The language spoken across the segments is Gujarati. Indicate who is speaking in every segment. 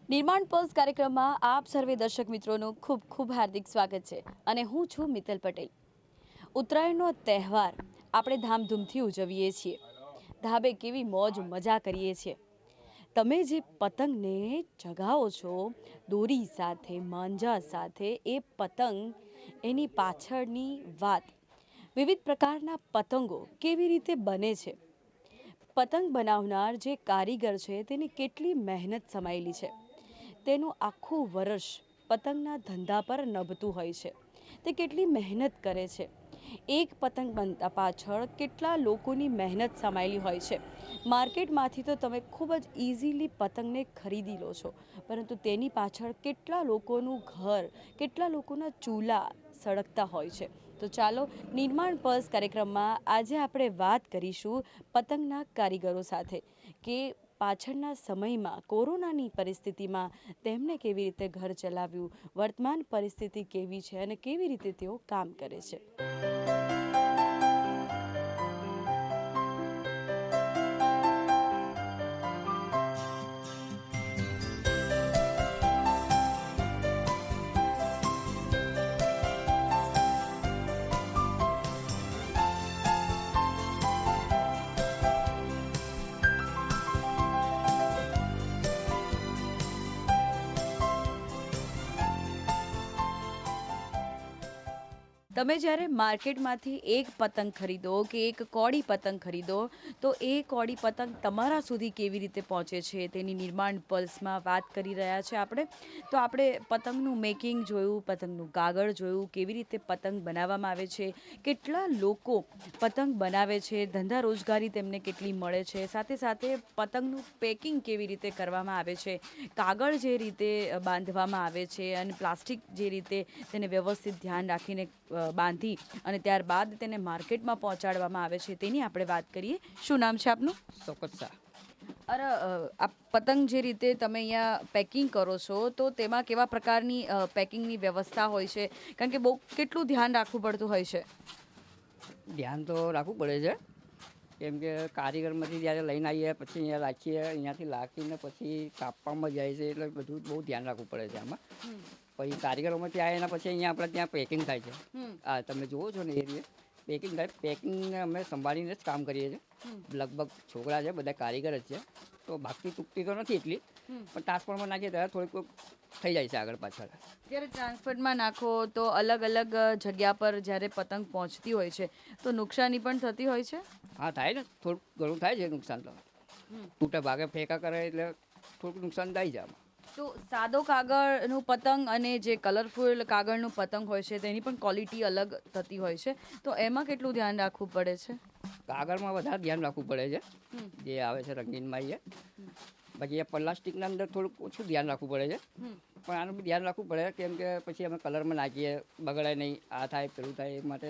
Speaker 1: નિર્માણ પલ્સ કાર્યક્રમમાં આપ સર્વે દર્શક મિત્રોનું ખૂબ ખૂબ હાર્દિક સ્વાગત છે અને હું છું મિત્તલ પટેલ। ઉત્તરાયણનો તહેવાર આપણે ધામધૂમથી ઉજવીએ છીએ, ધાબે કેવી મોજ મજા કરીએ છીએ। તમે જે પતંગને ચગાવો છો દોરી સાથે, માંજા સાથે, એ પતંગ એની પાછળની વાત, વિવિધ પ્રકારના પતંગો કેવી રીતે બને છે, પતંગ બનાવનાર જે કારીગર છે તેની કેટલી મહેનત સમાયેલી છે, તેનું આખું વર્ષ પતંગના ધંધા પર નભતું હોય છે, તે કેટલી મહેનત કરે છે, એક પતંગ બનતા પાછળ કેટલા લોકોની મહેનત સમાયેલી હોય છે। માર્કેટમાંથી તો તમે ખૂબ જ ઇઝીલી પતંગને ખરીદી લો છો, પરંતુ તેની પાછળ કેટલા લોકોનું ઘર, કેટલા લોકોના ચૂલા સળગતા હોય છે। તો ચાલો નિર્માણ પલ્સ કાર્યક્રમમાં આજે આપણે વાત કરીશું પતંગના કારીગરો સાથે કે પાછળના સમયમાં કોરોનાની પરિસ્થિતિમાં તેમણે કેવી રીતે ઘર ચલાવ્યું, વર્તમાન પરિસ્થિતિ કેવી છે અને કેવી રીતે તેઓ કામ કરે છે। તમે જ્યારે માર્કેટમાંથી એક પતંગ ખરીદો કે એક કોડી પતંગ ખરીદો તો એ કોડી પતંગ તમારા સુધી કેવી રીતે પહોંચે છે તેની નિર્માણ પલ્સમાં વાત કરી રહ્યા છે આપણે। તો આપણે પતંગનું મેકિંગ જોયું, પતંગનું કાગળ જોયું, કેવી રીતે પતંગ બનાવવામાં આવે છે, કેટલા લોકો પતંગ બનાવે છે, ધંધા રોજગારી તેમને કેટલી મળે છે, સાથે સાથે પતંગનું પેકિંગ કેવી રીતે કરવામાં આવે છે, કાગળ જે રીતે બાંધવામાં આવે છે અને પ્લાસ્ટિક જે રીતે તેને વ્યવસ્થિત ધ્યાન રાખીને બાંધી અને ત્યારબાદ તેને માર્કેટમાં પહોંચાડવામાં આવે છે તેની આપણે વાત કરીએ। શું નામ છે આપનું?
Speaker 2: શોકત શાહ।
Speaker 1: અરે આ પતંગ જે રીતે તમે અહીંયા પેકિંગ કરો છો તો તેમાં કેવા પ્રકારની પેકિંગની વ્યવસ્થા હોય છે, કારણ કે બહુ કેટલું ધ્યાન રાખવું પડતું હોય છે?
Speaker 2: ધ્યાન તો રાખવું પડે છે, કેમ કે કારીગરમાંથી જ્યારે લઈને આવીએ પછી અહીંયા રાખીએ, અહીંયાથી લાખીને પછી કાપવામાં જાય છે, એટલે બધું બહુ ધ્યાન રાખવું પડે છે આમાં। પછી કારીગરોમાંથી આવે એના પછી અહીંયા આપણે ત્યાં પેકિંગ થાય છે। હા, તમે જુઓ છો ને એ રીતે પેકિંગ થાય, પેકિંગને અમે સંભાળીને જ કામ કરીએ છીએ। લગભગ છોકરા છે બધા કારીગર જ છે, તો ભાગતી તૂટતી તો નથી એટલી, પણ ટ્રાન્સફરમાં નાખીએ ત્યારે થોડીક થઈ જાય છે આગળ પાછળ।
Speaker 1: જ્યારે ટ્રાન્સપોર્ટમાં નાખો તો અલગ અલગ જગ્યા પર જ્યારે પતંગ પહોંચતી હોય છે તો નુકસાની પણ થતી હોય છે?
Speaker 2: હા, થાય ને, થોડુંક ઘણું થાય છે નુકસાન તો, તૂટે ભાગે ફેંકા કરે એટલે થોડુંક નુકસાન થાય છે આમાં।
Speaker 1: તો સાદો કાગળનું પતંગ અને જે કલરફુલ કાગળનું પતંગ હોય છે તેની પણ ક્વોલિટી અલગ થતી હોય છે, તો એમાં કેટલું ધ્યાન રાખવું પડે છે?
Speaker 2: કાગળમાં વધારે ધ્યાન રાખવું પડે છે, જે આવે છે રંગીનમાં એ, બાકી એ પ્લાસ્ટિકના અંદર થોડુંક ઓછું ધ્યાન રાખવું પડે છે, પણ આનું બી ધ્યાન રાખવું પડે કેમ કે પછી અમે કલરમાં નાખીએ, બગડાય નહીં, આ થાય પેલું થાય, એ માટે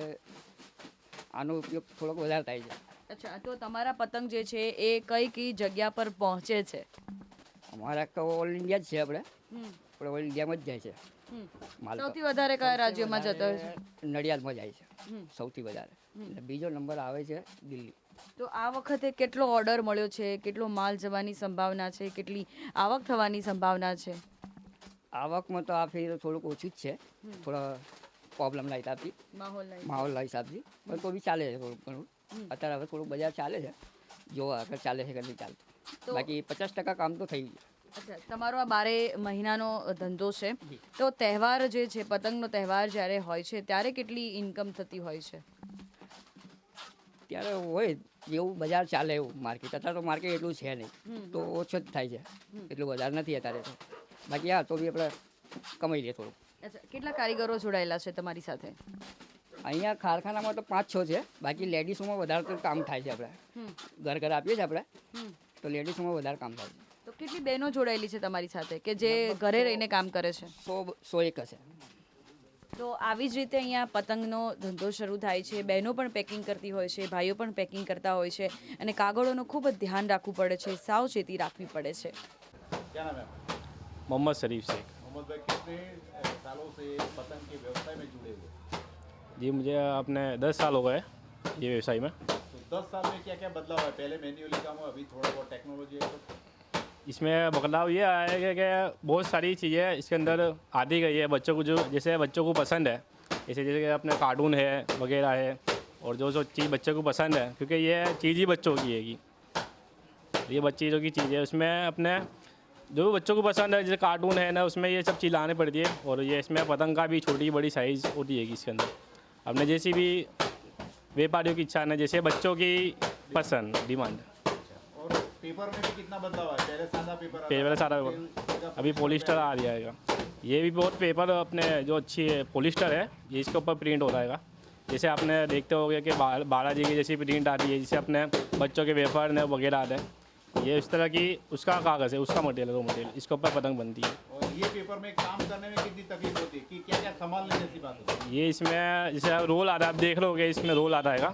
Speaker 2: આનો ઉપયોગ થોડોક વધારે થાય છે।
Speaker 1: અચ્છા, તો તમારા પતંગ જે છે એ કઈ કઈ જગ્યા પર પહોંચે છે?
Speaker 2: અમારા તો ઓલ ઇન્ડિયા જ છે, આપણે ઓલ ઇન્ડિયામાં જ જાય છે માલ।
Speaker 1: સૌથી વધારે કયા રાજ્યોમાં જતો હોય છે?
Speaker 2: નડિયાદમાં જાય છે સૌથી વધારે, એટલે બીજો નંબર આવે છે દિલ્હી।
Speaker 1: તો આ વખતે કેટલો ઓર્ડર મળ્યો છે, કેટલો માલ જવાની સંભાવના છે, કેટલી આવક થવાની સંભાવના છે?
Speaker 2: આવકમાં તો આ ફેર થોડુંક ઓછું જ છે, થોડા પ્રોબ્લેમના હિસાબથી, માહોલના હિસાબથી, પણ તો બી ચાલે છે થોડુંક ઘણું। અત્યારે હવે થોડુંક બજાર ચાલે છે, જો આગળ ચાલે છે કે નહીં ચાલતું, બાકી 50% કામ તો થઈ ગયું।
Speaker 1: અચ્છા, તમારો આ 12 મહિનાનો ધંધો છે, તો તહેવાર જે છે, પતંગનો તહેવાર જ્યારે હોય છે ત્યારે કેટલી ઇન્કમ થતી હોય છે?
Speaker 2: ત્યારે હોય જેવું બજાર ચાલે એવું માર્કેટ, અત્યારે તો માર્કેટ એટલું છે નહીં, તો ઓછો જ થાય છે, એટલું વધારે નથી અત્યારે તો, બાકી હા તો બી આપણે કમાઈ લઈએ થોડું।
Speaker 1: અચ્છા, કેટલા કારીગરો જોડાયેલા છે તમારી સાથે?
Speaker 2: અહીંયા કારખાનામાં તો 5-6 છે, બાકી લેડીસોમાં વધારે તો કામ થાય છે, આપણે ઘર ઘર આપીએ છીએ આપણે, તો લેડીસોમાં વધારે કામ થાય છે।
Speaker 1: તો કેટલી બહેનો જોડાયેલી છે તમારી સાથે કે જે ઘરે રહીને કામ કરે છે?
Speaker 2: 100-101 હશે।
Speaker 1: તો આવી જ રીતે અહીંયા પતંગનો ધંધો શરૂ થાય છે, બહેનો પણ પેકિંગ કરતી હોય છે, ભાઈઓ પણ પેકિંગ કરતા હોય છે, અને કાગળોનું ખૂબ જ ધ્યાન રાખવું પડે છે, સાવચેતી રાખવી પડે છે।
Speaker 3: क्या नाम है आपका?
Speaker 4: मोहम्मद शरीफ शेख।
Speaker 3: मोहम्मद भाई कितने सालों से पतंग के व्यवसाय में जुड़े हुए हैं?
Speaker 4: जी मुझे अपने 10 साल हो गए ये व्यवसाय में।
Speaker 3: तो 10 साल में क्या क्या बदलाव है? पहले मैन्युअली काम हुआ, अभी थोड़ा बहुत टेक्नोलॉजी है तो
Speaker 4: इसमें बदलाव ये आया है कि बहुत सारी चीज़ें इसके अंदर आती गई है बच्चों को, जो जैसे बच्चों को पसंद है, जैसे जैसे कि अपने कार्टून है वगैरह है, और जो जो चीज़ बच्चों को पसंद है, क्योंकि ये चीज़ ही बच्चों की है ये बच्चों की चीज़ है, उसमें अपने जो भी बच्चों को पसंद है, जैसे कार्टून है ना, उसमें ये सब चीज़ लानी पड़ती है। और ये इसमें पतंग का भी छोटी बड़ी साइज़ होती है इसके अंदर, अपने जैसी भी व्यापारियों की इच्छा है, जैसे बच्चों की पसंद डिमांड।
Speaker 3: और पेपर में भी कितना बदलाव है? पहले सादा पेपर आता
Speaker 4: पेपर
Speaker 3: था,
Speaker 4: सारा
Speaker 3: फिर
Speaker 4: अभी पॉलिस्टर आ जाएगा। ये भी बहुत पेपर अपने जो अच्छी है पॉलिस्टर है, ये इसके ऊपर प्रिंट हो जाएगा। जैसे आपने देखते होंगे कि बालाजी की जैसी प्रिंट आती है, जिसे अपने बच्चों के वेफर ने वगैरह आते हैं, ये इस तरह की उसका कागज़ है, उसका मटेरियल है, वो मटेरियल इसके ऊपर पतंग बनती है।
Speaker 3: और ये पेपर में काम करने में कितनी तकलीफ होती है कि क्या क्या संभालने जैसी बात होती है?
Speaker 4: ये इसमें जैसे रोल आता है, आप देख लोगे इसमें रोल आता है,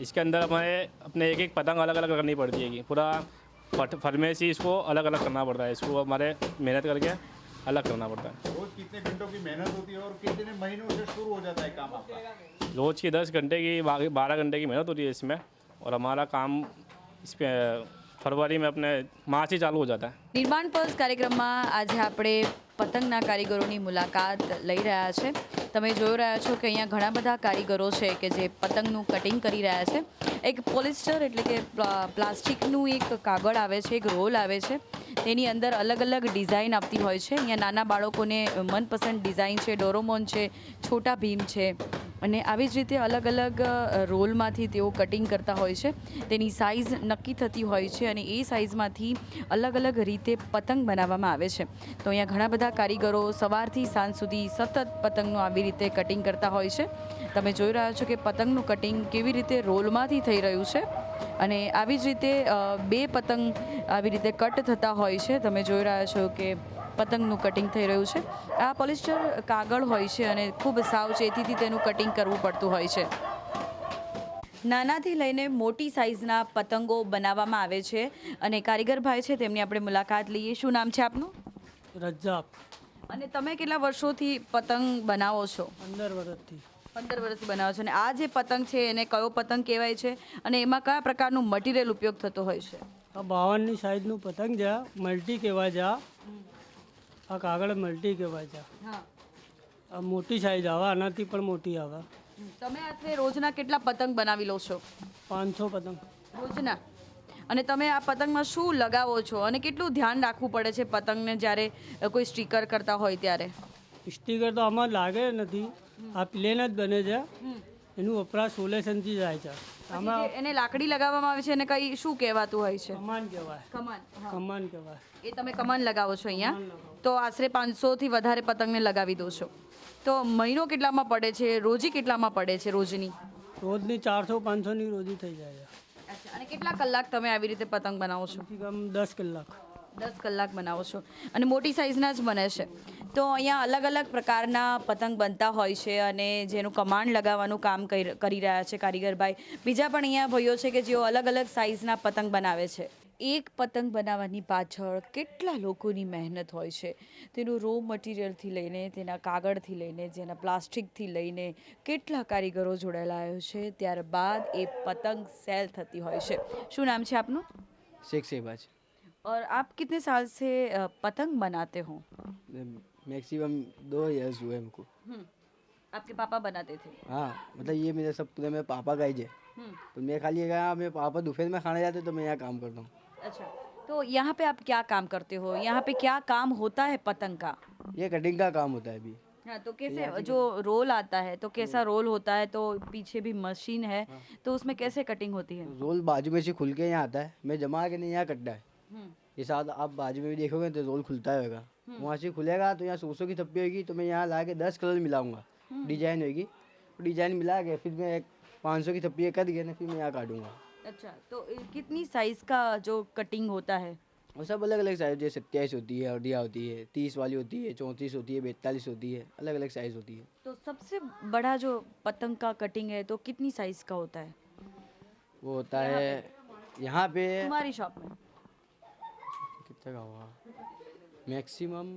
Speaker 4: इसके अंदर हमें अपने एक एक पतंग अलग अलग करनी पड़ती है कि पूरा फरमेसी इसको अलग अलग करना पड़ता है, इसको हमारे मेहनत करके अलग करना पड़ता है।
Speaker 3: रोज कितने घंटों की मेहनत होती है और कितने महीनों से शुरू हो जाता है काम आपका?
Speaker 4: रोज़ की 10 घंटे की 12 घंटे की मेहनत होती है इसमें, और हमारा काम इस पर फरवरी में अपने मार्च ही चालू हो जाता है।
Speaker 1: નિર્માણ પર્સ કાર્યક્રમમાં આજે આપણે પતંગના કારીગરોની મુલાકાત લઈ રહ્યા છે. તમે જોઈ રહ્યા છો કે અહીંયા ઘણા બધા કારીગરો છે કે જે પતંગનું કટિંગ કરી રહ્યા છે. એક પોલિસ્ટર એટલે કે પ્લાસ્ટિકનું એક કાગળ આવે છે, એક રોલ આવે છે, તેની અંદર અલગ અલગ ડિઝાઇન આપતી હોય છે. અહીંયા નાના બાળકોને મનપસંદ ડિઝાઇન છે, ડોરોમોન છે, છોટા ભીમ છે, અને આવી જ રીતે અલગ અલગ રોલમાંથી તેઓ કટિંગ કરતા હોય છે. તેની સાઇઝ નક્કી થતી હોય છે અને એ સાઇઝમાંથી અલગ અલગ રીતે પતંગ બનાવવામાં આવે છે. તો અહીંયા ઘણા બધા કારીગરો સવારથી સાંજ સુધી સતત પતંગનું આવી રીતે કટિંગ કરતા હોય છે. તમે જોઈ રહ્યા છો કે પતંગનું કટિંગ કેવી રીતે રોલમાંથી થઈ રહ્યું છે, અને આવી જ રીતે બે પતંગ આવી રીતે કટ થતા હોય છે. તમે જોઈ રહ્યા છો કે પતંગનું કટિંગ થઈ રહ્યું છે. આ પોલિસ્ટર કાગળ હોય છે અને ખૂબ સાવચેતીથી તેનું કટિંગ કરવું પડતું હોય છે. નાનાથી લઈને મોટી સાઇઝના પતંગો બનાવવામાં આવે છે, અને કારીગર ભાઈ છે તેમની આપણે મુલાકાત લઈએ. શું નામ છે આપનું?
Speaker 5: રજાક
Speaker 1: અને તમે કેટલા વર્ષોથી પતંગ બનાવો છો?
Speaker 5: 15 વર્ષથી
Speaker 1: 15 વર્ષથી બનાવો છો. અને આ જે પતંગ છે એને કયો પતંગ કહેવાય છે, અને એમાં કયા પ્રકારનું મટીરિયલ ઉપયોગ થતો હોય છે?
Speaker 5: આ 52ની સાઈઝનું પતંગ છે, મલ્ટી કહેવાય છે. આ કાગળ મલ્ટી કહેવાય છે.
Speaker 1: હા.
Speaker 5: આ મોટી સાઈઝ આવે, આનાથી પણ મોટી આવે.
Speaker 1: તમે આશરે રોજના કેટલા પતંગ બનાવી લો છો?
Speaker 5: 500 પતંગ
Speaker 1: રોજના. અને તમે આ પતંગમાં શું લગાવો છો, અને કેટલું ધ્યાન રાખવું પડે છે પતંગને જ્યારે કોઈ સ્ટીકર કરતા હોય ત્યારે?
Speaker 5: સ્ટીકર તો આમાં લાગે નથી, આ પ્લેન જ બને છે. એનું વપરાશ સોલેશનથી જાય છે. આમાં
Speaker 1: પછી જે એને લાકડી લગાવવામાં આવે છે એને કઈ શું કહેવાતું હોય છે?
Speaker 5: કમાન કહેવાય.
Speaker 1: કમાન. હા.
Speaker 5: કમાન કહેવાય.
Speaker 1: એ તમે કમાન લગાવો છો અહીંયા, તો આશરે 500થી વધારે પતંગને લગાવી દો છો. તો મહિનો કેટલામાં પડે છે, રોજી કેટલામાં પડે છે રોજની?
Speaker 5: રોજની 400-500ની રોજી થઈ જાય છે.
Speaker 1: અચ્છા. અને કેટલા કલાક તમે આવી રીતે પતંગ બનાવો છો?
Speaker 5: કમ 10 કલાક.
Speaker 1: 10 કલાક બનાવો છો, અને મોટી સાઇઝના જ બને છે. તો અહીંયા અલગ અલગ પ્રકારના પતંગ બનતા હોય છે, અને જેનું કમાન્ડ લગાવવાનું કામ કરી રહ્યા છે કારીગરભાઈ. બીજા પણ અહીંયા ભાઈઓ છે કે જેઓ અલગ અલગ સાઇઝના પતંગ બનાવે છે. એક પતંગ બનાવવાની પાછળ કેટલા લોકોની મહેનત હોય છે. તેનું રો મટીરિયલથી લઈને, તેના કાગળથી લઈને, જેના પ્લાસ્ટિકથી લઈને કેટલા કારીગરો જોડાયેલા હોય છે. ત્યારબાદ એ પતંગ સેલ થતી હોય છે. શું નામ છે આપનું?
Speaker 6: शेख शहबाज.
Speaker 1: और आप कितने साल से पतंग बनाते हो?
Speaker 6: मैक्सिमम 2 ईयर्स हुए हमको.
Speaker 1: आपके पापा बनाते थे?
Speaker 6: हाँ, मतलब ये मेरे सब पूरे मेरे पापा का ही है. तो मैं खाली अगर मेरे पापा दोपहर में खाने जाते तो मैं यहाँ काम करता हूँ.
Speaker 1: अच्छा. तो यहाँ पे आप क्या काम करते हो? यहाँ पे क्या काम होता है पतंग का?
Speaker 6: ये कटिंग का काम होता है अभी.
Speaker 1: हाँ, तो कैसे जो रोल आता है तो कैसा रोल होता है? तो पीछे भी मशीन है, तो उसमें कैसे कटिंग होती है?
Speaker 6: रोल बाजू में से खुल के यहाँ आता है, मैं जमा के नहीं यहाँ कटता है.
Speaker 1: हम्म.
Speaker 6: ये साथ आप बाजू में भी देखोगे तो रोल खुलता होगा. वहाँ से खुलेगा तो यहाँ 100 की थप्पी होगी, तो मैं यहाँ ला के 10 कलर मिलाऊंगा. डिजाइन होगी, डिजाइन मिला के फिर मैं 500 की थप्पी कट गया ना, फिर मैं यहाँ काटूंगा.
Speaker 1: अच्छा. तो कितनी साइज का जो कटिंग होता है?
Speaker 6: और सब अलग अलग साइज, जैसे 27 होती है, अड़िया होती है, 30 वाली होती है, 34 होती है, 42 होती है, अलग अलग साइज होती है.
Speaker 1: तो सबसे बड़ा जो पतंग का कटिंग है तो कितनी साइज का होता है
Speaker 6: वो होता है यहाँ पे
Speaker 1: तुम्हारी शॉप में?
Speaker 6: कितने का हुआ, मैक्सिमम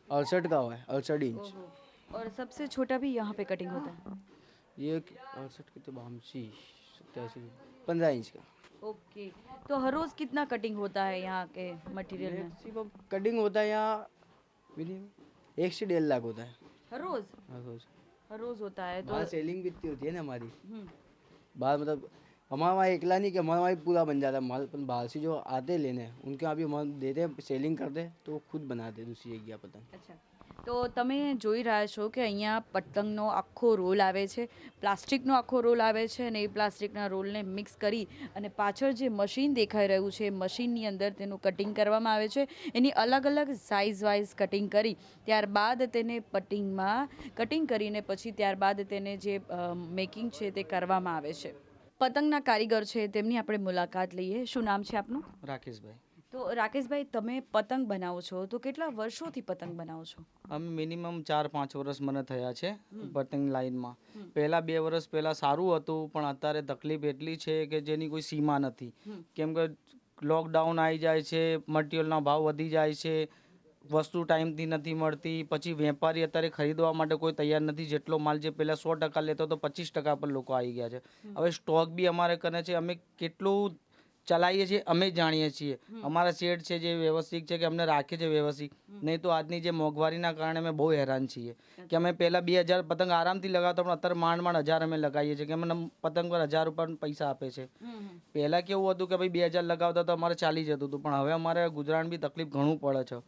Speaker 6: 68 का हुआ है, 68 इंच.
Speaker 1: और सबसे छोटा भी यहाँ पे कटिंग होता है?
Speaker 6: ये 68 कितने 82 87 15 इंच का.
Speaker 1: ओके, तो हर रोज कितना कटिंग होता है यहाँ के मटेरियल में?
Speaker 6: मैक्सिमम कटिंग होता है यहाँ मिनिमम 1 से 1.5 लाख होता है
Speaker 1: हर रोज?
Speaker 6: हर रोज।
Speaker 1: हर रोज होता है तो
Speaker 6: बाहर सेलिंग भी इतनी होती है ना हमारी,
Speaker 1: हम्म,
Speaker 6: बाहर मतलब हमारे वहाँ एकला नहीं कि हमारे वहाँ पूरा बन जाता है माल, पर बाहर से जो आते हैं लेने उनके यहाँ भी हम देते हैं, सेलिंग करते हैं तो वो खुद बनाते हैं दूसरी जगह पतंग।
Speaker 1: અચ્છા, તો તમે જોઈ રહ્યા છો કે અહીંયા પતંગનો આખો રોલ આવે છે, પ્લાસ્ટિકનો આખો રોલ આવે છે અને એ પ્લાસ્ટિકના રોલને મિક્સ કરી અને પાછળ જે મશીન દેખાઈ રહ્યું છે એ મશીનની અંદર તેનું કટિંગ કરવામાં આવે છે. એની અલગ અલગ સાઇઝ વાઇઝ કટિંગ કરી ત્યારબાદ તેને પટિંગમાં કટિંગ કરીને પછી ત્યારબાદ તેને જે મેકિંગ છે તે કરવામાં આવે છે. પતંગના કારીગર છે તેમની આપણે મુલાકાત લઈએ. શું નામ છે આપનું?
Speaker 7: રાકેશભાઈ.
Speaker 1: તો રાકેશભાઈ, તમે પતંગ બનાવો છો તો કેટલા વર્ષોથી પતંગ બનાવો છો?
Speaker 7: અમે મિનિમમ 4-5 વર્ષ મને થયા છે પતંગ લાઈનમાં. પહેલાં 2 વર્ષ પહેલાં સારું હતું, પણ અત્યારે તકલીફ એટલી છે કે જેની કોઈ સીમા નથી. કેમ કે લોકડાઉન આવી જાય છે, મટીરિયલના ભાવ વધી જાય છે, વસ્તુ ટાઈમથી નથી મળતી, પછી વેપારી અત્યારે ખરીદવા માટે કોઈ તૈયાર નથી. જેટલો માલ જે પહેલાં 100% લેતો તો 25% પર લોકો આવી ગયા છે. હવે સ્ટોક બી અમારે કરે છે, અમે કેટલું ચલાવીએ છીએ અમે જ જાણીએ છીએ. અમારા શેઠ છે જે વ્યવસ્થિત છે કે અમને રાખે છે વ્યવસ્થિત, નહીં તો આજની જે મોંઘવારીના કારણે અમે બહુ હેરાન છીએ. કે અમે પહેલાં 2000 પતંગ આરામથી લગાવતા, પણ અત્યારે માંડ 1000 અમે લગાવીએ છીએ કે અમને પતંગ પર 1000 રૂપિયા પૈસા આપે છે. પહેલાં કેવું હતું કે ભાઈ 2000 લગાવતા તો અમારે ચાલી જતું હતું, પણ હવે અમારે ગુજરાન બી તકલીફ ઘણું પડે છે.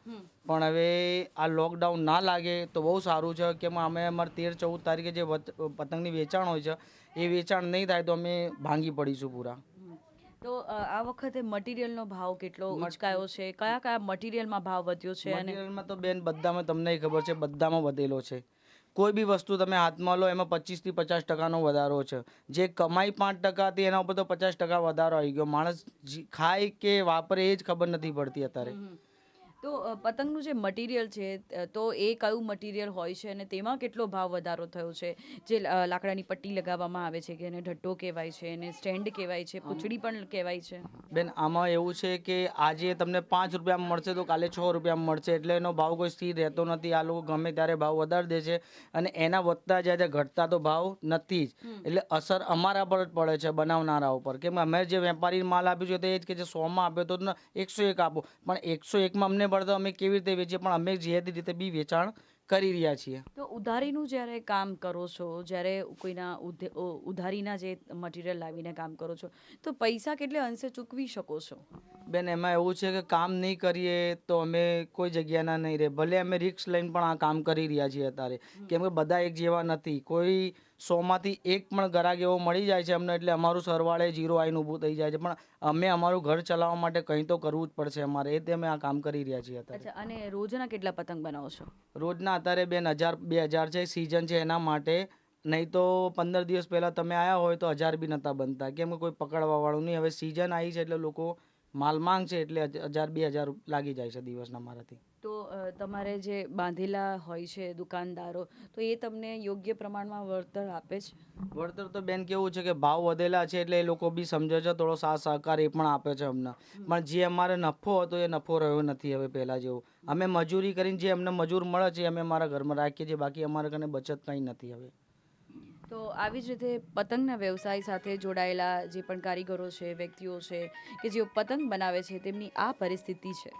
Speaker 7: પણ હવે આ લોકડાઉન ના લાગે તો બહુ સારું છે કે અમે અમારે 13-14 તારીખે જે પતંગની વેચાણ હોય છે એ વેચાણ નહીં થાય તો અમે ભાંગી પડીશું પૂરા.
Speaker 1: તો આ વખતે મટીરિયલનો ભાવ કેટલો ઉચકાયો છે? કયા કયા મટીરિયલમાં ભાવ વધ્યો છે? અને
Speaker 7: મટીરિયલમાં તો બેન બધામાં તમને ખબર છે, બધામાં વધેલો છે. કોઈ બી વસ્તુ તમે હાથમાં લો એમાં 25 થી 50% વધારો છે. જે કમાઈ 5% હતી એના ઉપર તો 50% વધારો આવી ગયો. માણસ ખાય કે વાપરે એ જ ખબર નથી પડતી અત્યારે.
Speaker 1: તો પતંગનું જે મટીરિયલ છે તો એ કયું મટીરિયલ હોય છે અને તેમાં કેટલો ભાવ વધારો થયો છે? જે લાકડાની પટ્ટી લગાવવામાં આવે છે કે એને ઢટ્ટો કહેવાય છે, એને સ્ટેન્ડ કહેવાય છે, પૂંછડી પણ કહેવાય છે.
Speaker 7: બેન આમાં એવું છે કે આજે તમને 5 રૂપિયામાં મળશે તો કાલે 6 રૂપિયામાં મળશે, એટલે એનો ભાવ કોઈ સ્થિર રહેતો નથી. આ લોકો ગમે ત્યારે ભાવ વધારી દે છે અને એના વધતા જાય છે, ઘટતા તો ભાવ નથી જ. એટલે અસર અમારા પર જ પડે છે, બનાવનારા ઉપર. કેમ અમે જે વેપારી માલ આપ્યું છે તો એ જ કે જે 100માં આપ્યો તો 101 આપો, પણ 101માં અમને પડતો અમે કેવી રીતે વેચીએ? પણ અમે જે રીતે બી વેચાણ કરી રહ્યા છીએ.
Speaker 1: તો ઉધારીનું જ્યારે કામ કરો છો, જ્યારે કોઈના ઉધારીના જે મટીરિયલ લાવીને કામ કરો છો તો પૈસા કેટલે અંશે ચૂકવી શકો છો?
Speaker 7: બેન એમાં એવું છે કે કામ નહીં કરીએ તો અમે કોઈ જગ્યાના નહીં રહે. ભલે અમે રિસ્ક લઈને પણ આ કામ કરી રહ્યા છીએ અત્યારે, કેમ કે બધા એક જેવા નથી. કોઈ 100માંથી 1 પણ ગ્રાહક એવો મળી જાય છે અમને, એટલે અમારું સરવાળે 0 આવીને ઊભું થઈ જાય છે. પણ અમે અમારું ઘર ચલાવવા માટે કંઈ તો કરવું જ પડશે અમારે, એ અમે આ કામ કરી રહ્યા છીએ અત્યારે.
Speaker 1: અચ્છા, અને રોજના કેટલા પતંગ બનાવો છો?
Speaker 7: રોજના અત્યારે બેન 1000-2000 છે, સિઝન છે એના માટે. નહીં તો 15 દિવસ પહેલાં તમે આવ્યા હોય તો 1000 બી નહોતા બનતા, કેમ કે કોઈ પકડવાવાળું નહીં. હવે સિઝન આવી છે એટલે લોકો માલ માંગ છે, એટલે 1000-2000 લાગી જાય છે દિવસના મારાથી.
Speaker 1: તો તમારે જે બાંધેલા હોય છે દુકાનદારો, તો એ તમને યોગ્ય પ્રમાણમાં વળતર આપે છે?
Speaker 7: વળતર તો બેન કેવું છે કે ભાવ વધેલા છે એટલે એ લોકો બી સમજે છે, થોડો સાથ સહકાર એ પણ આપે છે અમને. પણ જે અમારે નફો હતો એ નફો રહ્યો નથી હવે પહેલાં જેવો. અમે મજૂરી કરીને જે અમને મજૂર મળે છે અમે અમારા ઘરમાં રાખીએ છીએ, બાકી અમારા ઘરે બચત કંઈ નથી હવે.
Speaker 1: તો આવી જ રીતે પતંગના વ્યવસાય સાથે જોડાયેલા જે પણ કારીગરો છે, વ્યક્તિઓ છે કે જેઓ પતંગ બનાવે છે, તેમની આ પરિસ્થિતિ છે.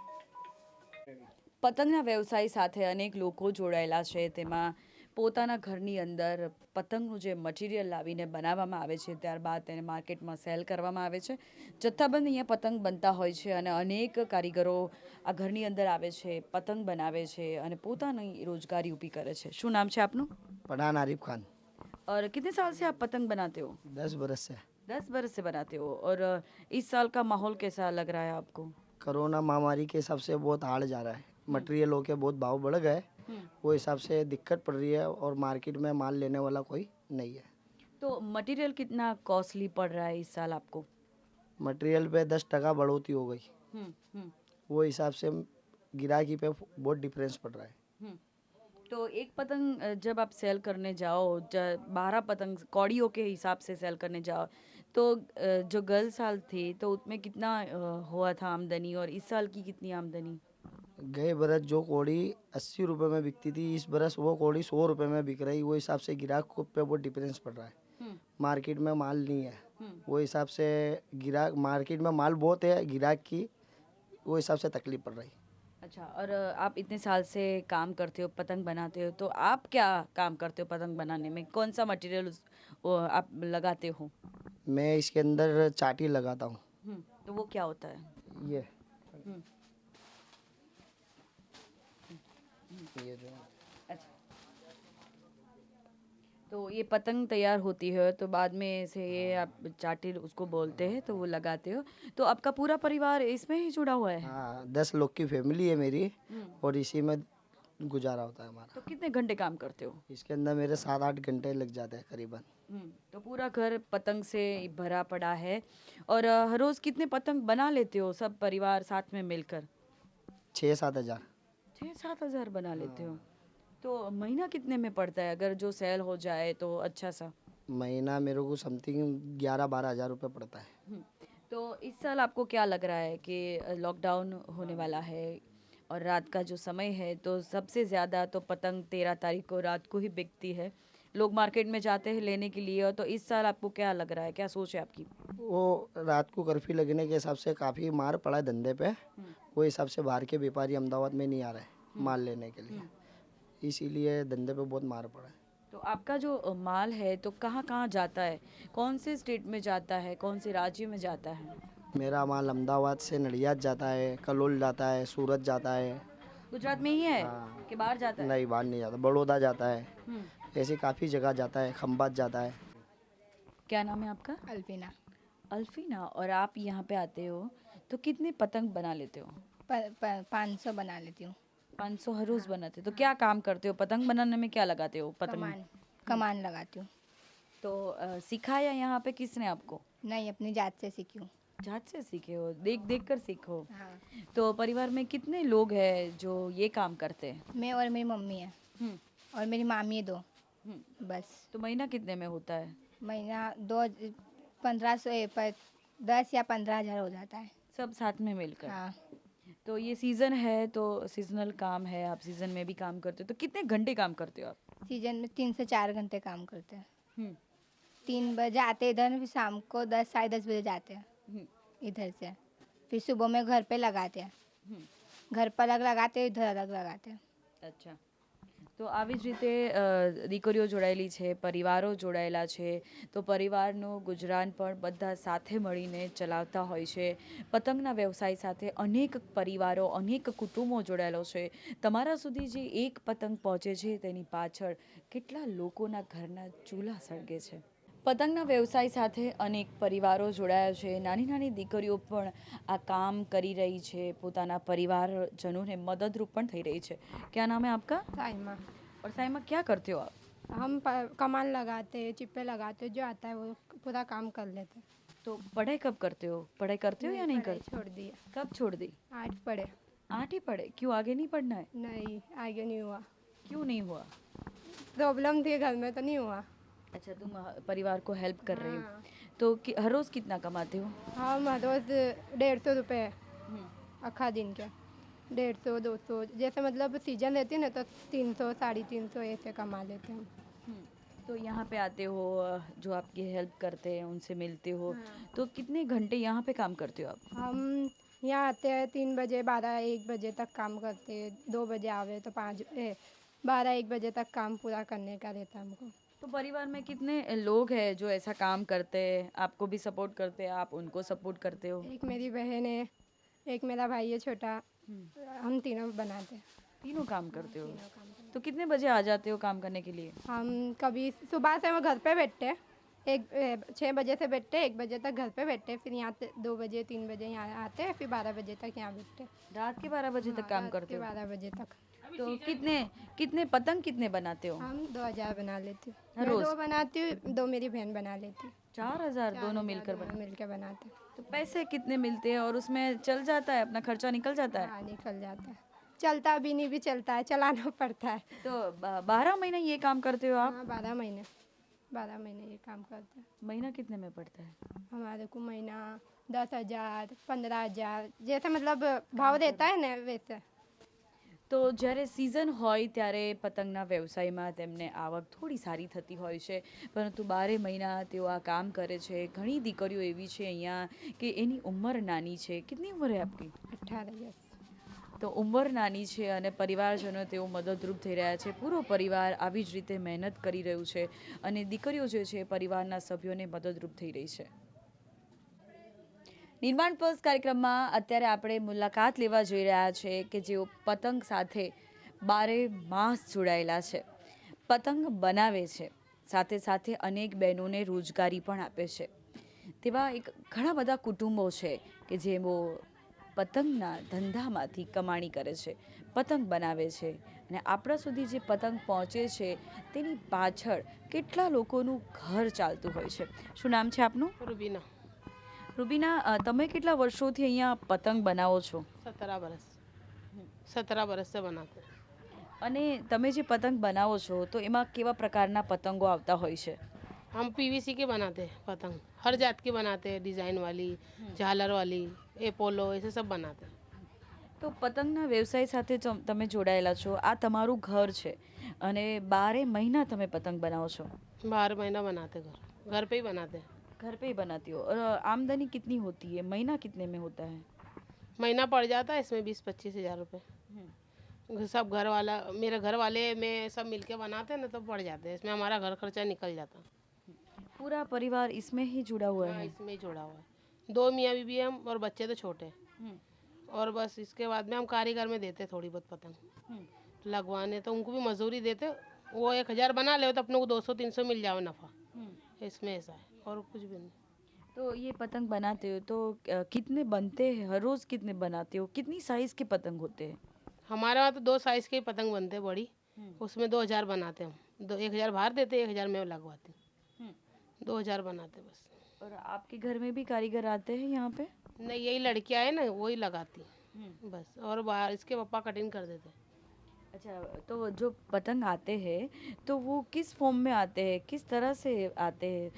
Speaker 1: પતંગના વ્યવસાય સાથે અનેક લોકો જોડાયેલા છે. તેમાં પોતાના ઘરની અંદર પતંગનું જે મટીરિયલ લાવીને બનાવવામાં આવે છે, ત્યારબાદ તેને માર્કેટમાં સેલ કરવામાં આવે છે. જથ્થાબંધ અહીંયા પતંગ બનતા હોય છે અને અનેક કારીગરો આ ઘરની અંદર આવે છે, પતંગ બનાવે છે અને પોતાની રોજગારી ઊભી કરે છે. શું નામ છે આપનું?
Speaker 6: पठान आरिफ खान.
Speaker 1: और कितने साल से आप पतंग बनाते हो?
Speaker 6: 10 बरस से.
Speaker 1: 10 बरस से बनाते हो. और इस साल का माहौल कैसा लग रहा है आपको?
Speaker 6: कोरोना महामारी के हिसाब से बहुत हार्ड जा रहा है. मटेरियलों के बहुत भाव बढ़ गए, वो हिसाब से दिक्कत पड़ रही है और मार्केट में माल लेने वाला कोई नहीं है.
Speaker 1: तो मटेरियल कितना कॉस्टली पड़ रहा है इस साल आपको?
Speaker 6: मटेरियल पे 10% बढ़ोतरी हो गई,
Speaker 1: हम्म.
Speaker 6: वो हिसाब से गिराकी पे बहुत डिफरेंस पड़ रहा है.
Speaker 1: तो एक पतंग जब आप सेल करने जाओ, 12 पतंग कौड़ियों के हिसाब से सेल करने जाओ, तो जो गल साल थी तो उसमें कितना हुआ था आमदनी और इस साल की कितनी आमदनी?
Speaker 6: गए बरस जो कौड़ी 80 रुपये में बिकती थी, इस बरस वो कौड़ी 100 रुपये में बिक रही. वो हिसाब से गिराक पे बहुत डिफरेंस पड़ रहा है. मार्केट में माल नहीं है. वो हिसाब से गिराक मार्केट में माल बहुत है, गिराक की वो हिसाब से तकलीफ पड़ रही।
Speaker 1: अच्छा, और आप इतने साल से काम करते हो, पतंग बनाते हो, तो आप क्या काम करते हो पतंग बनाने में? कौन सा मटेरियल आप लगाते हो?
Speaker 6: मैं इसके अंदर चाटी लगाता हूँ।
Speaker 1: तो वो क्या होता है?
Speaker 6: ये
Speaker 1: हम्म,
Speaker 6: ये जो
Speaker 1: अच्छा, तो ये पतंग तैयार होती है तो बाद में से ये आप चाटी उसको बोलते हैं तो वो लगाते हो। तो आपका पूरा परिवार इसमें ही जुड़ा हुआ है?
Speaker 6: हाँ 10 लोग की फैमिली है मेरी और इसी में गुजारा होता है हमारा।
Speaker 1: तो कितने घंटे काम करते हो?
Speaker 6: इसके अंदर मेरे 7-8 घंटे लग जाते हैं करीबन।
Speaker 1: तो पूरा घर पतंग से भरा पड़ा है। और हर रोज कितने पतंग बना लेते हो सब परिवार साथ में मिलकर?
Speaker 6: 6-7 हज़ार।
Speaker 1: 6-7 हज़ार बना लेते हो? तो महीना कितने में पड़ता है अगर जो सेल हो जाए तो अच्छा सा?
Speaker 6: महीना मेरे को समथिंग 11-12 हज़ार रुपये पड़ता है।
Speaker 1: तो इस साल आपको क्या लग रहा है कि लॉकडाउन होने वाला है और रात का जो समय है तो सबसे ज़्यादा तो पतंग 13 तारीख को रात को ही बिकती है, लोग मार्केट में जाते हैं लेने के लिए। और तो इस साल आपको क्या लग रहा है, क्या सोच है आपकी?
Speaker 6: वो रात को कर्फ्यू लगने के हिसाब से काफ़ी मार पड़ा है धंधे पे। वो हिसाब से बाहर के व्यापारी अहमदाबाद में नहीं आ रहे माल लेने के लिए, इसीलिए धंधे पे बहुत मार पड़ा है।
Speaker 1: तो आपका जो माल है तो कहाँ कहाँ जाता है, कौन से स्टेट में जाता है, कौन से राज्य में जाता है?
Speaker 6: मेरा माल अहमदाबाद से नडियाद जाता है, कलोल जाता है, सूरत जाता है।
Speaker 1: गुजरात में ही है
Speaker 6: हाँ।
Speaker 1: कि बाहर जाता है?
Speaker 6: नहीं बाहर नहीं जाता, बड़ौदा जाता है,
Speaker 1: हम्म,
Speaker 6: ऐसी काफ़ी जगह जाता है, खंबात जाता है।
Speaker 1: क्या नाम है आपका?
Speaker 8: अल्फीना।
Speaker 1: अल्फीना। और आप यहाँ पे आते हो तो कितने पतंग बना लेते हो?
Speaker 8: 500 बना लेती हूँ।
Speaker 1: 500 हर रोज बनाते हो? तो क्या काम करते हो पतंग बनाने में, क्या लगाते हो पतंग में?
Speaker 8: कमान लगाती हूँ।
Speaker 1: तो सिखाया यहाँ पे किसने आपको?
Speaker 8: नहीं, अपनी जात से सीखी हूँ।
Speaker 1: जात से सीखे हो, देख देख कर सीखो?
Speaker 8: हाँ।
Speaker 1: तो परिवार में कितने लोग हैं जो ये काम करते हैं?
Speaker 8: मैं और मेरी मम्मी है
Speaker 1: हम्म,
Speaker 8: और मेरी मामी है 2। बस।
Speaker 1: तो महीना कितने में होता है?
Speaker 8: महीना 10 या 15 हज़ार हो जाता है।
Speaker 1: सब साथ में मिलकर?
Speaker 8: हाँ।
Speaker 1: तो ये सीजन है तो सीजनल काम है, आप सीजन में भी काम करते हो, तो कितने घंटे काम करते हो आप?
Speaker 8: सीजन में 3 से 4 घंटे काम करते हैं।
Speaker 1: हम्म,
Speaker 8: 3 बजे आते हैं इधर, फिर शाम को 10 साढ़े 10 बजे जाते हैं
Speaker 1: हम्म,
Speaker 8: इधर से। फिर सुबह में घर पे लगाते हैं। घर पर अलग लगाते हैं, इधर अलग लगाते हैं।
Speaker 1: અચ્છા, તો આવી જ રીતે દીકરીઓ જોડાયેલી છે, પરિવારો જોડાયેલા છે, તો પરિવારનું ગુજરાન પણ બધા સાથે મળીને ચલાવતા હોય છે. પતંગના વ્યવસાય સાથે અનેક પરિવારો, અનેક કુટુંબો જોડાયેલો છે. તમારા સુધી જે એક પતંગ પહોંચે છે તેની પાછળ કેટલા લોકોના ઘરના ચૂલા સળગે છે. પતંગના વ્યવસાય સાથે અનેક પરિવારો જોડાયા છે. નાની નાની દીકરીઓ પણ આ કામ કરી રહી છે, પોતાના પરિવારજનોને મદદરૂપ પણ થઈ રહી છે. क्या नाम है आपका?
Speaker 9: साइमा।
Speaker 1: और साइमा क्या करते हो आप?
Speaker 9: हम कमान लगाते हैं, चिप्पे लगाते हैं, जो आता है वो पूरा काम कर लेते हैं।
Speaker 1: तो पढ़ाई कब करते हो? पढ़ाई करते हो या नहीं
Speaker 9: पढ़ाई
Speaker 1: करते?
Speaker 9: छोड़ दिया।
Speaker 1: कब छोड़ दी?
Speaker 9: 8 पढ़े।
Speaker 1: 8 ही पढ़े? क्यों, आगे नहीं पढ़ना है?
Speaker 9: नहीं, आगे नहीं हुआ।
Speaker 1: क्यों नहीं हुआ?
Speaker 9: प्रॉब्लम थी घर में तो नहीं हुआ।
Speaker 1: अच्छा, तुम परिवार को हेल्प कर रही हो।
Speaker 9: हाँ।
Speaker 1: तो हर रोज़ कितना कमाते हो?
Speaker 9: हम रोज 150 रुपये अखा दिन के। 150 200 जैसे मतलब सीजन रहती है ना तो 300 350 ऐसे कमा लेते हैं हम।
Speaker 1: तो यहाँ पे आते हो, जो आपकी हेल्प करते हैं उनसे मिलते हो, तो कितने घंटे यहाँ पे काम करते हो आप?
Speaker 9: हम यहाँ आते हैं 3 बजे 12-1 बजे तक काम करते हैं। 2 बजे आवे तो 12-1 बजे तक काम पूरा करने का रहता है हमको।
Speaker 1: तो परिवार में कितने लोग हैं जो ऐसा काम करते हैं, आपको भी सपोर्ट करते हैं, आप उनको सपोर्ट करते हो?
Speaker 9: एक मेरी बहन है, एक मेरा भाई है छोटा। हम तीनों बनाते हैं।
Speaker 1: तीनों काम करते हो? तो कितने बजे आ जाते हो काम करने के लिए?
Speaker 9: हम कभी सुबह से वो घर पे बैठते हैं, 6 बजे से बैठते हैं, 1 बजे तक घर पे बैठते हैं, फिर यहाँ 2 बजे 3 बजे यहाँ आते हैं, फिर 12 बजे तक यहाँ बैठते हैं।
Speaker 1: रात के 12 बजे तक काम
Speaker 9: रात
Speaker 1: करते
Speaker 9: के
Speaker 1: हो?
Speaker 9: 12 बजे तक।
Speaker 1: तो कितने पतंग कितने बनाते हो?
Speaker 9: हम 2000 बना लेती हूँ।
Speaker 1: हर
Speaker 9: मैं
Speaker 1: रोज?
Speaker 9: 2 बनाती हूँ, 2 मेरी बहन बना लेती है।
Speaker 1: 4000 दोनों मिलकर
Speaker 9: दोनों मिलकर बनाते हैं।
Speaker 1: तो पैसे कितने मिलते हैं और उसमें चल जाता है, अपना खर्चा निकल जाता है?
Speaker 9: हाँ, निकल जाता है। चलता भी नहीं भी चलता है, चलाना पड़ता है।
Speaker 1: तो 12 महीने ये काम करते हो आप?
Speaker 9: हाँ, 12 महीने ये काम करते हैं।
Speaker 1: महीना कितने में पड़ता है?
Speaker 9: हमारे को महीना 10,000 15,000 जैसे मतलब भाव रहता है ना वैसे।
Speaker 1: તો જ્યારે સિઝન હોય ત્યારે પતંગના વ્યવસાયમાં તેમને આવક થોડી સારી થતી હોય છે, પરંતુ 12 મહિના તેઓ આ કામ કરે છે. ઘણી દીકરીઓ એવી છે અહીંયા કે એની ઉંમર નાની છે. કેટલી ઉંમર है आपकी?
Speaker 9: 18 ईयर्स।
Speaker 1: તો ઉંમર નાની છે અને પરિવારજનો તેઓ મદદરૂપ થઈ રહ્યા છે. પૂરો પરિવાર આવી જ રીતે મહેનત કરી રહ્યું છે અને દીકરીઓ જે છે પરિવારના સભ્યોને મદદરૂપ થઈ રહી છે. નિર્માણ પલ્સ કાર્યક્રમમાં અત્યારે આપણે મુલાકાત લેવા જઈ રહ્યા છે કે જેઓ પતંગ સાથે 12 માસ જોડાયેલા છે, પતંગ બનાવે છે, સાથે સાથે અનેક બહેનોને રોજગારી પણ આપે છે. તેવા એક ઘણા બધા કુટુંબો છે કે જેઓ પતંગના ધંધામાંથી કમાણી કરે છે, પતંગ બનાવે છે અને આપણા સુધી જે પતંગ પહોંચે છે તેની પાછળ કેટલા લોકોનું ઘર ચાલતું હોય છે. શું નામ છે આપનું?
Speaker 10: रुबीना।
Speaker 1: રૂબીના, તમે કેટલા વર્ષોથી અહીંયા પતંગ બનાવો છો?
Speaker 10: 17 बरस से बनाते हैं।
Speaker 1: અને તમે જે પતંગ બનાવો છો તો એમાં કેવા પ્રકારના પતંગો આવતા હોય છે?
Speaker 10: हम पीवीसी के बनाते हैं पतंग, हर जात की बनाते हैं, डिज़ाइन वाली, झालर वाली, एपोलो, ऐसे सब बनाते हैं।
Speaker 1: તો પતંગના વ્યવસાય સાથે તમે જોડાયેલા છો, આ તમારું ઘર છે અને 12 મહિના તમે પતંગ બનાવો છો?
Speaker 10: 12 महीना बनाते घर पे ही बनाते हैं।
Speaker 1: घर पे ही बनाती हो और आमदनी कितनी होती है, महीना कितने में होता है?
Speaker 10: महीना पड़ जाता है इसमें 20-25 हज़ार रुपये। सब घर वाला, मेरे घर वाले में सब मिलके बनाते हैं ना, तो पड़ जाते हैं, इसमें हमारा घर खर्चा निकल जाता है।
Speaker 1: पूरा परिवार इसमें ही जुड़ा हुआ
Speaker 10: हाँ,
Speaker 1: है?
Speaker 10: इसमें ही जुड़ा हुआ है। 2 मियाँ बीवी हम और बच्चे तो छोटे हैं। और बस इसके बाद में हम कारीगर में देते थोड़ी बहुत पतंग लगवाने, तो उनको भी मजदूरी देते, वो 1000 बना ले तो अपने को 200-300 मिल जाओ नफ़ा, इसमें ऐसा है और कुछ भी नहीं।
Speaker 1: तो ये पतंग बनाते हो तो कितने बनते हैं, हर रोज़ कितने बनाते हो, कितनी साइज़ के पतंग होते हैं?
Speaker 10: हमारे वहाँ तो 2 साइज़ के पतंग बनते हैं बड़ी, उसमें 2000 बनाते हम, 1000 बाहर देते, 1000 में लगवाती, 2000 बनाते बस।
Speaker 1: और आपके घर में भी कारीगर आते हैं यहाँ पे?
Speaker 10: नहीं, यही लड़कियाँ है ना, वही लगाती बस, और बाहर इसके पापा कटिंग कर देते।
Speaker 1: अच्छा, तो जो पतंग आते हैं तो वो किस फॉर्म में आते हैं, किस तरह से आते हैं?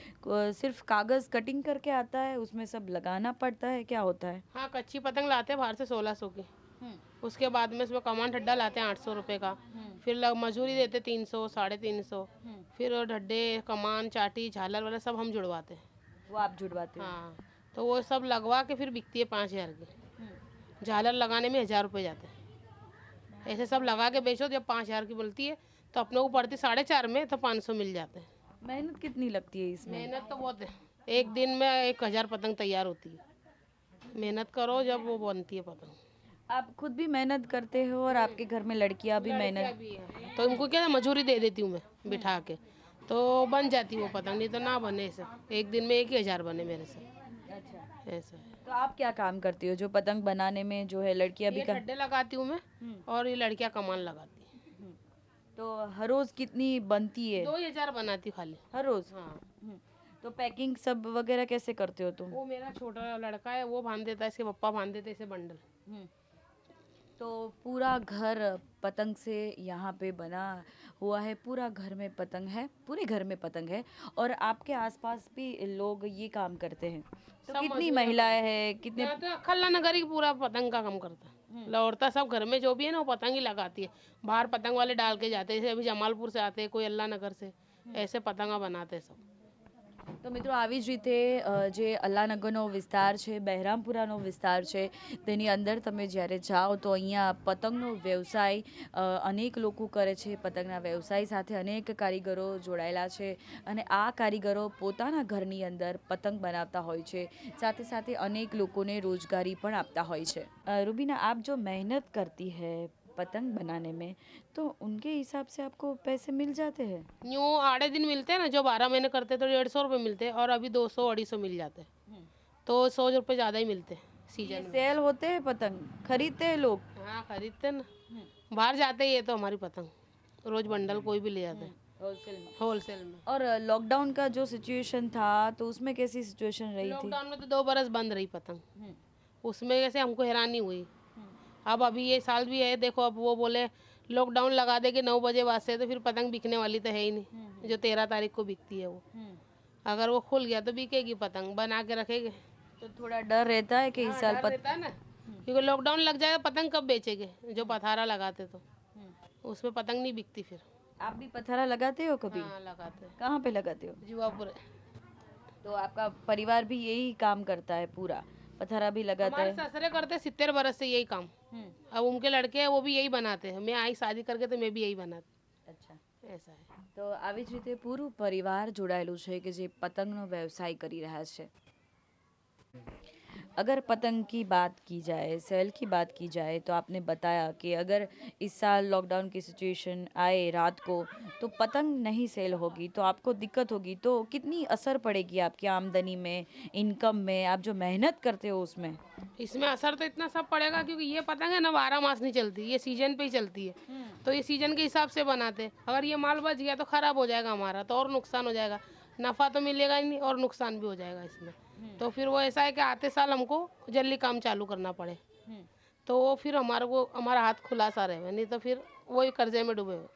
Speaker 1: सिर्फ कागज़ कटिंग करके आता है, उसमें सब लगाना पड़ता है, क्या होता है?
Speaker 10: हाँ, कच्ची पतंग लाते हैं बाहर से 1600 की, उसके बाद में उसमें कमान ठड्डा लाते हैं 800 रुपये का, फिर मजदूरी देते 300, 350, फिर ढड्डे, कमान, चाटी, झालर वाला सब हम जुड़वाते हैं।
Speaker 1: वो आप जुड़वाते हो?
Speaker 10: हाँ, तो वो सब लगवा के फिर बिकती है 5000 की। झालर लगाने में 1000 रुपये जाते हैं। ऐसे सब लगा के बेचो, जब 5000 की मिलती है तो अपने को पड़ती 4.5 में, तो 500 मिल जाते हैं।
Speaker 1: मेहनत कितनी लगती है इसमें?
Speaker 10: मेहनत तो बहुत है, एक दिन में 1000 पतंग तैयार होती है। मेहनत करो जब वो बनती है पतंग।
Speaker 1: आप खुद भी मेहनत करते हो और आपके घर में लड़कियां भी मेहनत?
Speaker 10: भी है, तो इनको क्या मजदूरी दे देती हूँ मैं बिठा के, तो बन जाती वो पतंग, नहीं तो ना बने ऐसे, एक दिन में 1000 बने मेरे से।
Speaker 1: अच्छा,
Speaker 10: ऐसा है।
Speaker 1: तो आप क्या काम करती हो जो पतंग बनाने में जो है लड़कियां भी
Speaker 10: ये ठड्डे लगाती हूँ मैं, और ये लड़कियाँ कमान लगाती है।
Speaker 1: तो हर रोज कितनी बनती है?
Speaker 10: 2000 बनाती खाली
Speaker 1: हर रोज?
Speaker 10: हाँ।
Speaker 1: तो पैकिंग सब वगैरह कैसे करते हो तुम?
Speaker 10: वो मेरा छोटा लड़का है, वो बांध देता है, इसके पापा बांध देते इसे बंडल।
Speaker 1: तो पूरा घर पतंग से यहाँ पे बना हुआ है, पूरा घर में पतंग है, पूरे घर में पतंग है और आपके आसपास भी लोग ये काम करते हैं। तो कितनी महिलाएं हैं, कितने?
Speaker 10: तो खल्ला नगर ही पूरा पतंग का काम करता है। औरतें सब घर में जो भी है ना वो पतंग ही लगाती है, बाहर पतंग वाले डाल के जाते हैं, जैसे अभी जमालपुर से आते हैं, कोई अल्लाह नगर से, ऐसे पतंगा बनाते हैं सब।
Speaker 1: તો મિત્રો આવી જ રીતે જે અલ્લાનગરનો વિસ્તાર છે, બહેરામપુરાનો વિસ્તાર છે, તેની અંદર તમે જ્યારે જાઓ તો અહીંયા પતંગનો વ્યવસાય અનેક લોકો કરે છે. પતંગના વ્યવસાય સાથે અનેક કારીગરો જોડાયેલા છે અને આ કારીગરો પોતાના ઘરની અંદર પતંગ બનાવતા હોય છે, સાથે સાથે અનેક લોકોને રોજગારી પણ આપતા હોય છે. રૂબીના, આપ જો મહેનત કરતી है पतंग बनाने में तो उनके हिसाब से आपको पैसे मिल जाते हैं?
Speaker 10: यूँ 8 दिन मिलते हैं ना, जो 12 महीने करते तो 150 रुपये मिलते हैं, और अभी 200-250 मिल जाते हैं, तो 100 रुपये ज़्यादा ही मिलते हैं सीजन में।
Speaker 1: सेल होते हैं पतंग, खरीदते हैं लोग?
Speaker 10: हाँ, खरीदते हैं ना, बाहर जाते ही है तो हमारी पतंग रोज बंडल कोई भी ले जाते हैं होलसेल में।
Speaker 1: और लॉकडाउन का जो सिचुएशन था तो उसमें कैसी सिचुएशन रही थी?
Speaker 10: लॉकडाउन में तो 2 बरस बंद रही पतंग, उसमें कैसे हमको हैरानी हुई। अब अभी ये साल भी है, देखो अब वो बोले लॉकडाउन लगा दे के 9 बजे बाद से, तो फिर पतंग बिकने वाली तो है ही नहीं, जो 13 तारीख को बिकती है वो। अगर वो खुल गया तो बिकेगी पतंग, बना के रखेंगे।
Speaker 1: तो थोड़ा डर रहता है कि इस साल
Speaker 10: डर रहता है ना, क्योंकि लॉकडाउन लग जाएगा पतंग कब बेचेंगे, जो पथारा लगाते तो उसमें पतंग नहीं बिकती फिर।
Speaker 1: आप भी पथारा लगाते हो कभी?
Speaker 10: हाँ लगाते हैं,
Speaker 1: कहाँ पे लगाते हो?
Speaker 10: जुआपुर।
Speaker 1: तो आपका परिवार भी यही काम करता है पूरा, पथारा भी लगाता
Speaker 10: हमारे
Speaker 1: है?
Speaker 10: ससुरे करते 70 बरस से यही काम। अब उनके लड़के हैं वो भी यही बनाते हैं, मैं आई शादी करके तो मैं भी यही बनाती।
Speaker 1: અચ્છા,
Speaker 10: ऐसा है।
Speaker 1: તો આવી જ રીતે પૂરું પરિવાર જોડાયેલું છે કે જે પતંગનો વ્યવસાય કરી રહ્યા છે. अगर पतंग की बात की जाए, सेल की बात की जाए, तो आपने बताया कि अगर इस साल लॉकडाउन की सिचुएशन आए रात को तो पतंग नहीं सेल होगी तो आपको दिक्कत होगी, तो कितनी असर पड़ेगी आपकी आमदनी में, इनकम में, आप जो मेहनत करते हो उसमें?
Speaker 10: इसमें असर तो इतना सब पड़ेगा क्योंकि ये पतंग है ना 12 मास नहीं चलती, ये सीजन पे ही चलती है। तो ये सीजन के हिसाब से बनाते हैं। अगर ये माल बच गया तो खराब हो जाएगा हमारा, तो और नुकसान हो जाएगा। नफ़ा तो मिलेगा ही नहीं और नुकसान भी हो जाएगा इसमें। तो फिर वो ऐसा है कि आते साल हमको जल्दी काम चालू करना पड़े, तो वो फिर हमारे को हमारा हाथ खुला सा रहे, नहीं तो फिर वही कर्जे में डूबे हुए।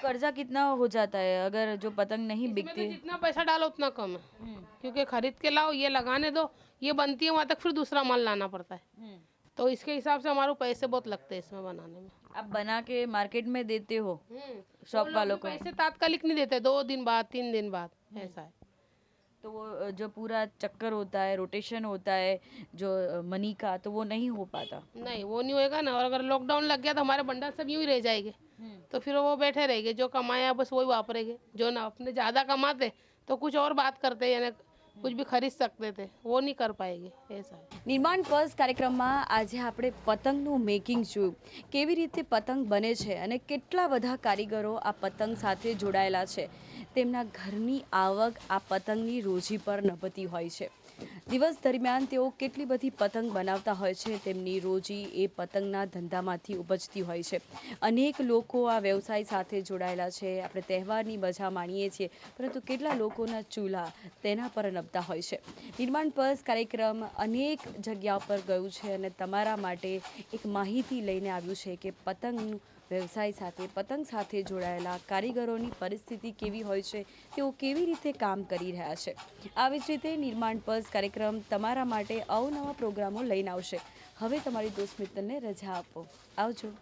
Speaker 1: कर्जा कितना हो जाता है अगर जो पतंग नहीं
Speaker 10: इसमें तो
Speaker 1: बिकती?
Speaker 10: जितना पैसा डालो उतना कम है, क्योंकि खरीद के लाओ, ये लगाने दो, ये बनती है वहाँ तक फिर दूसरा माल लाना पड़ता है। तो इसके हिसाब से हमारे पैसे बहुत लगते हैं इसमें बनाने में।
Speaker 1: आप बना के मार्केट में देते हो
Speaker 10: वो
Speaker 1: शॉप
Speaker 10: लोग
Speaker 1: वालों
Speaker 10: भी
Speaker 1: को?
Speaker 10: पैसे तात्कालिक नहीं देते, 2 दिन बाद 3 दिन बाद ऐसा है।
Speaker 1: तो वो जो पूरा चक्कर होता है, रोटेशन होता है जो मनी का, तो वो नहीं हो पाता।
Speaker 10: नहीं वो नहीं होएगा ना, और अगर लॉकडाउन लग गया तो हमारे बंडल सब यूं ही रह जाएंगे, तो फिर वो बैठे रहेंगे, जो कमाया बस वही वापरेंगे। जो ना अपने ज़्यादा कमाते तो कुछ और बात करते, यानी कुछ भी खरीद सकते थे, वो नहीं कर पाएंगे, ऐसा है।
Speaker 1: નિર્માણ પર્સ કાર્યક્રમમાં આજે આપણે પતંગનું મેકિંગ જોયું, કેવી રીતે પતંગ બને છે અને કેટલા બધા કારીગરો આ પતંગ સાથે જોડાયેલા છે. તેમના ઘરની આવક આ પતંગની રોજી પર નભતી હોય છે. દિવસ દરમિયાન તેઓ કેટલી બધી પતંગ બનાવતા હોય છે, તેમની રોજી એ પતંગના ધંધામાંથી ઉપજતી હોય છે. અનેક લોકો આ વ્યવસાય સાથે જોડાયેલા છે. આપણે તહેવારની મજા માણીએ છીએ, પરંતુ કેટલા લોકોના ચૂલા તેના પર નભતા હોય છે. નિર્માણ પર્સ કાર્યક્રમ અનેક જગ્યાઓ પર ગયું છે અને તમારા માટે એક માહિતી લઈને આવ્યું છે કે પતંગનું વ્યવસાય સાથે, પતંગ સાથે જોડાયેલા કારીગરોની પરિસ્થિતિ કેવી હોય છે, તેઓ કેવી રીતે કામ કરી રહ્યા છે. આવી જ રીતે નિર્માણ પર્સ કાર્યક્રમ તમારા માટે અવનવા પ્રોગ્રામો લઈને આવશે. હવે તમારી દોસ્ત મિત્તલને રજા આપો. આવજો.